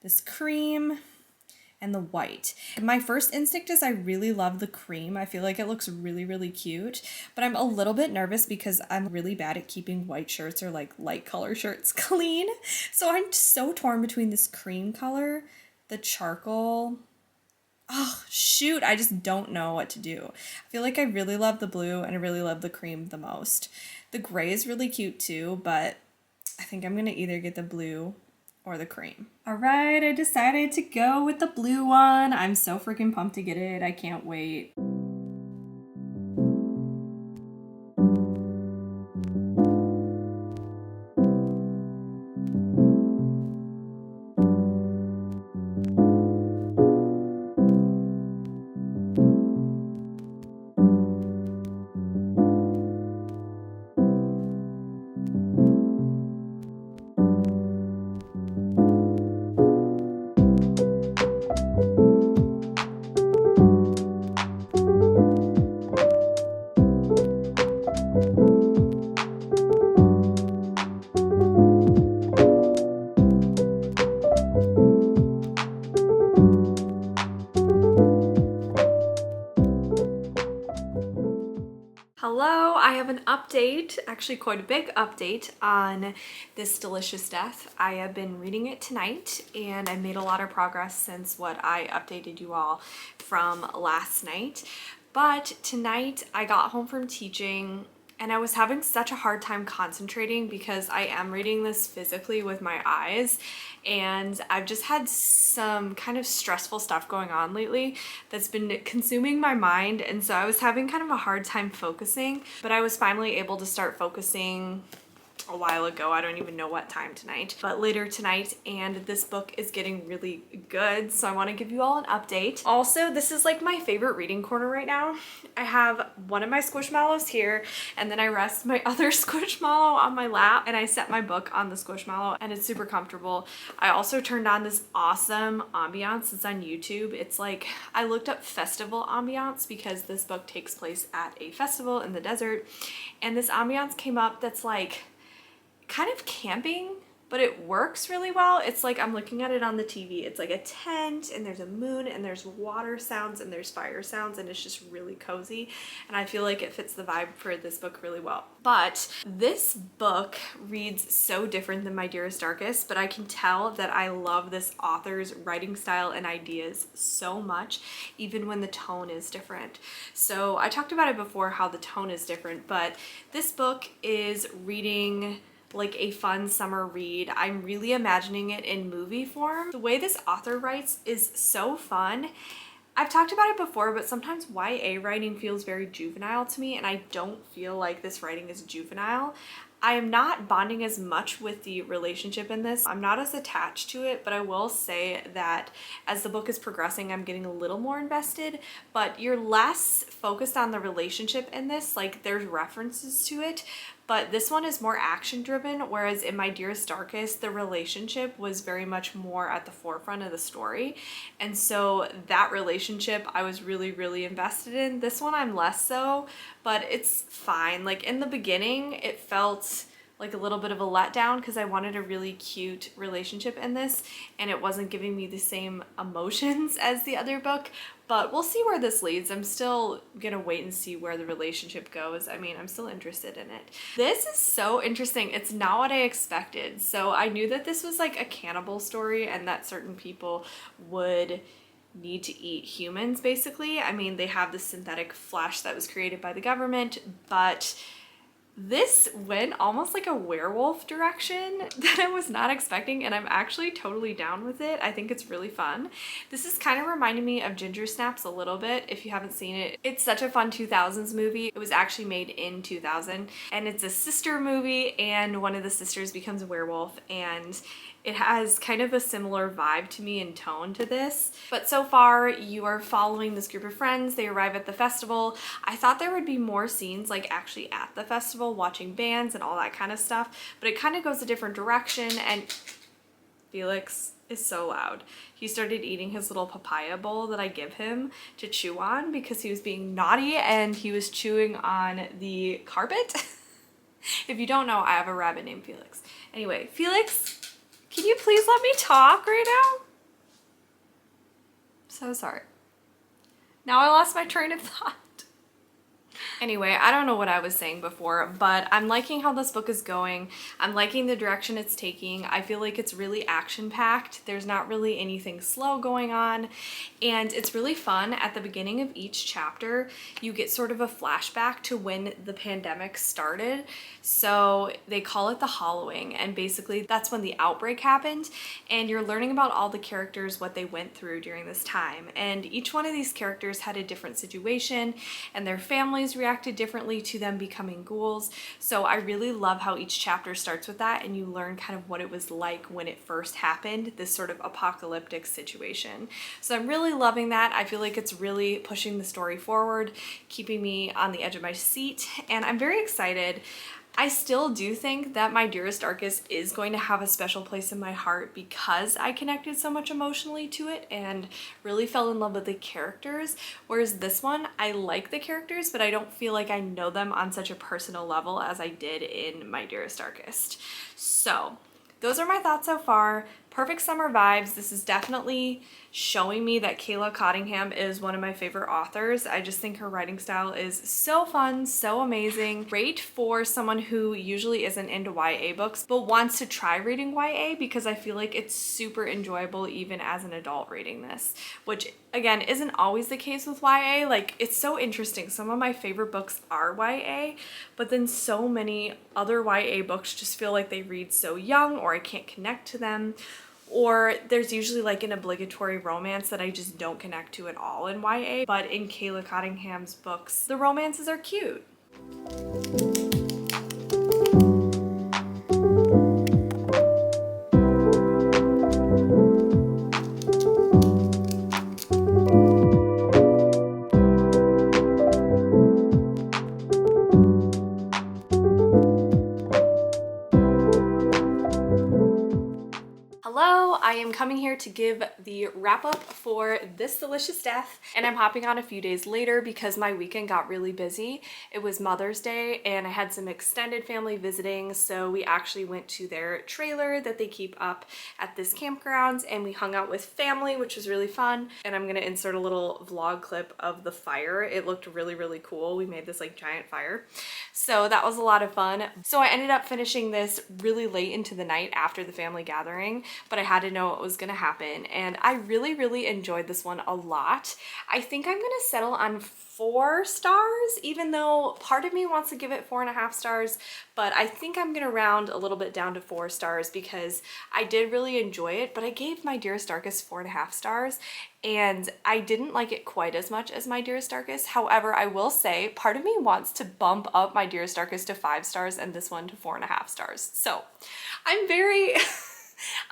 this cream, and the white. My first instinct is I really love the cream. I feel like it looks really cute, but I'm a little bit nervous because I'm really bad at keeping white shirts or like light color shirts clean. So I'm so torn between this cream color, the charcoal. Oh shoot, I just don't know what to do. I feel like I really love the blue and I really love the cream the most. The gray is really cute too, but I think I'm gonna either get the blue or the cream. All right, I decided to go with the blue one. I'm so freaking pumped to get it. I can't wait. update, actually quite a big update on This Delicious Death. I have been reading it tonight and I made a lot of progress since what I updated you all from last night. But tonight I got home from teaching and I was having such a hard time concentrating because I am reading this physically with my eyes, and I've just had some kind of stressful stuff going on lately that's been consuming my mind, and so I was having kind of a hard time focusing, but I was finally able to start focusing a while ago. I don't even know what time tonight, but later tonight, and this book is getting really good, so I want to give you all an update. Also, this is like my favorite reading corner right now. I have one of my Squishmallows here, and then I rest my other Squishmallow on my lap, and I set my book on the Squishmallow, and it's super comfortable. I also turned on this awesome ambiance that's on YouTube. It's like, I looked up festival ambiance because this book takes place at a festival in the desert, and this ambiance came up that's like kind of camping, but it works really well. It's like I'm looking at it on the TV. It's like a tent and there's a moon and there's water sounds and there's fire sounds, and it's just really cozy, and I feel like it fits the vibe for this book really well. But this book reads so different than My Dearest Darkest, but I can tell that I love this author's writing style and ideas so much, even when the tone is different. So I talked about it before, how the tone is different, but this book is reading like a fun summer read. I'm really imagining it in movie form. The way this author writes is so fun. I've talked about it before, but sometimes YA writing feels very juvenile to me, and I don't feel like this writing is juvenile. I am not bonding as much with the relationship in this. I'm not as attached to it, but I will say that as the book is progressing, I'm getting a little more invested, but you're less focused on the relationship in this. Like, there's references to it, but this one is more action driven, whereas in My Dearest Darkest, the relationship was very much more at the forefront of the story. And so that relationship I was really invested in. This one I'm less so, but it's fine. Like, in the beginning, it felt like a little bit of a letdown because I wanted a really cute relationship in this, and it wasn't giving me the same emotions as the other book, but we'll see where this leads. I'm still gonna wait and see where the relationship goes. I mean, I'm still interested in it. This is so interesting. It's not what I expected. So I knew that this was like a cannibal story and that certain people would need to eat humans, basically. I mean, they have this synthetic flesh that was created by the government, but this went almost like a werewolf direction that I was not expecting, and I'm actually totally down with it. I think it's really fun. This is kind of reminding me of Ginger Snaps a little bit, if you haven't seen it. It's such a fun 2000s movie. It was actually made in 2000, and it's a sister movie, and one of the sisters becomes a werewolf, and it has kind of a similar vibe to me in tone to this. But so far, you are following this group of friends. They arrive at the festival. I thought there would be more scenes like actually at the festival, watching bands and all that kind of stuff, but it kind of goes a different direction, and Felix is so loud. He started eating his little papaya bowl that I give him to chew on because he was being naughty, and he was chewing on the carpet. If you don't know, I have a rabbit named Felix. Anyway, Felix, can you please let me talk right now? So sorry. Now I lost my train of thought. Anyway, I don't know what I was saying before, but I'm liking how this book is going. I'm liking the direction it's taking. I feel like it's really action-packed. There's not really anything slow going on, and it's really fun. At the beginning of each chapter, you get sort of a flashback to when the pandemic started. So they call it the Hollowing, and basically that's when the outbreak happened, and you're learning about all the characters, what they went through during this time. And each one of these characters had a different situation, and their families reacted differently to them becoming ghouls. So I really love how each chapter starts with that, and you learn kind of what it was like when it first happened, this sort of apocalyptic situation. So I'm really loving that. I feel like it's really pushing the story forward, keeping me on the edge of my seat, and I'm very excited. I still do think that My Dearest Darkest is going to have a special place in my heart because I connected so much emotionally to it and really fell in love with the characters, whereas this one, I like the characters, but I don't feel like I know them on such a personal level as I did in My Dearest Darkest. So those are my thoughts so far. perfect summer vibes. This is definitely showing me that Kayla Cottingham is one of my favorite authors. I just think her writing style is so fun, so amazing. Great for someone who usually isn't into YA books but wants to try reading YA, because I feel like it's super enjoyable even as an adult reading this, which again isn't always the case with YA. Like, it's so interesting. Some of my favorite books are YA, but then so many other YA books just feel like they read so young, or I can't connect to them. Or there's usually like an obligatory romance that I just don't connect to at all in YA. But in Kayla Cottingham's books, the romances are cute. Hello, I am coming here to give the wrap up for This Delicious Death, and I'm hopping on a few days later because my weekend got really busy. It was Mother's Day and I had some extended family visiting, so we actually went to their trailer that they keep up at this campground and we hung out with family, which was really fun. And I'm gonna insert a little vlog clip of the fire. It looked really, really cool. We made this like giant fire. So that was a lot of fun. So I ended up finishing this really late into the night after the family gathering, but I had to know what was gonna happen, and I really, really enjoyed this one a lot. I think I'm gonna settle on 4 stars, even though part of me wants to give it 4.5 stars, but I think I'm gonna round a little bit down to 4 stars because I did really enjoy it. But I gave My Dearest Darkest 4.5 stars, and I didn't like it quite as much as My Dearest Darkest. However, I will say part of me wants to bump up My Dearest Darkest to 5 stars and this one to 4.5 stars. So I'm very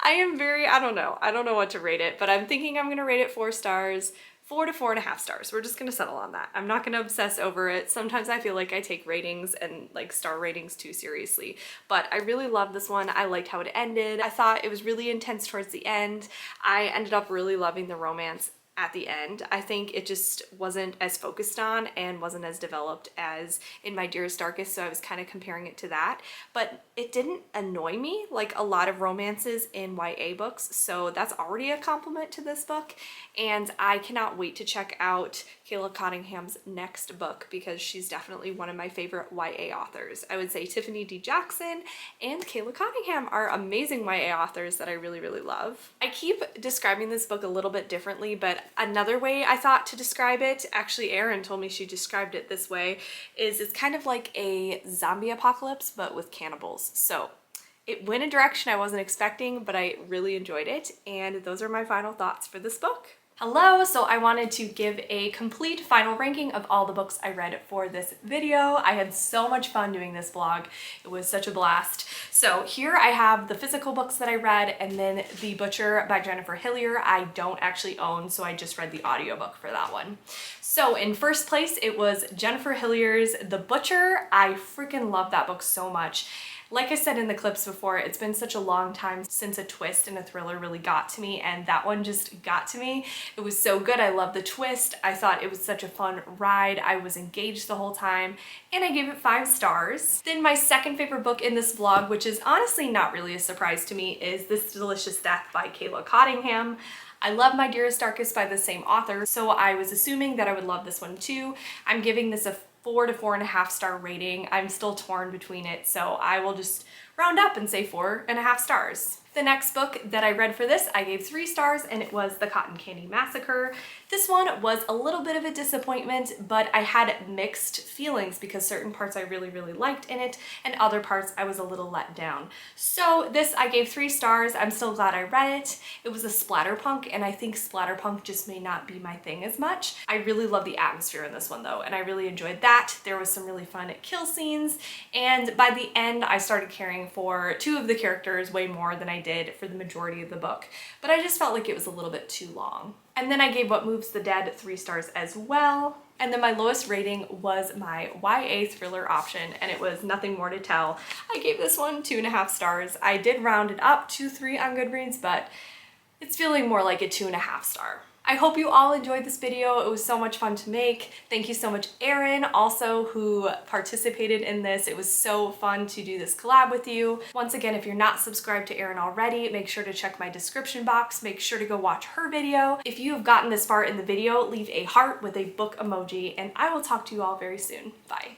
I don't know what to rate it, but I'm thinking I'm gonna rate it 4 stars, 4 to 4.5 stars. We're just gonna settle on that. I'm not gonna obsess over it. Sometimes I feel like I take ratings and like star ratings too seriously, but I really loved this one. I liked how it ended. I thought it was really intense towards the end. I ended up really loving the romance at the end. I think it just wasn't as focused on and wasn't as developed as in My Dearest Darkest, so I was kind of comparing it to that. But it didn't annoy me like a lot of romances in YA books, so that's already a compliment to this book. And I cannot wait to check out Kayla Cottingham's next book because she's definitely one of my favorite YA authors. I would say Tiffany D. Jackson and Kayla Cottingham are amazing YA authors that I really, really love. I keep describing this book a little bit differently, but another way I thought to describe it, actually Erin told me she described it this way, is it's kind of like a zombie apocalypse but with cannibals. So it went a direction I wasn't expecting, but I really enjoyed it, and those are my final thoughts for this book. Hello, so I wanted to give a complete final ranking of all the books I read for this video. I had so much fun doing this vlog. It was such a blast. So here I have the physical books that I read, and then The Butcher by Jennifer Hillier I don't actually own, so I just read the audiobook for that one. So in first place, it was Jennifer Hillier's The Butcher. I freaking love that book so much. Like I said in the clips before, it's been such a long time since a twist in a thriller really got to me, and that one just got to me. It was so good. I love the twist. I thought it was such a fun ride. I was engaged the whole time, and I gave it 5 stars. Then my second favorite book in this vlog, which is honestly not really a surprise to me, is This Delicious Death by Kayla Cottingham. I love My Dearest Darkest by the same author, so I was assuming that I would love this one too. I'm giving this a 4 to 4.5 star rating. I'm still torn between it, so I will just round up and say 4.5 stars. The next book that I read for this, I gave 3 stars, and it was The Cotton Candy Massacre. This one was a little bit of a disappointment, but I had mixed feelings because certain parts I really, really liked in it, and other parts I was a little let down. So this I gave 3 stars. I'm still glad I read it. It was a splatterpunk, and I think splatterpunk just may not be my thing as much. I really love the atmosphere in this one though, and I really enjoyed that. There was some really fun kill scenes, and by the end I started caring for 2 of the characters way more than I did for the majority of the book, but I just felt like it was a little bit too long. And then I gave What Moves the Dead 3 stars as well. And then my lowest rating was my YA thriller option, and it was Nothing More to Tell. I gave this one 2.5 stars. I did round it up to 3 on Goodreads, but it's feeling more like a 2.5 star. I hope you all enjoyed this video. It was so much fun to make. Thank you so much, Erin, also, who participated in this. It was so fun to do this collab with you. Once again, if you're not subscribed to Erin already, make sure to check my description box. Make sure to go watch her video. If you have gotten this far in the video, leave a heart with a book emoji, and I will talk to you all very soon. Bye.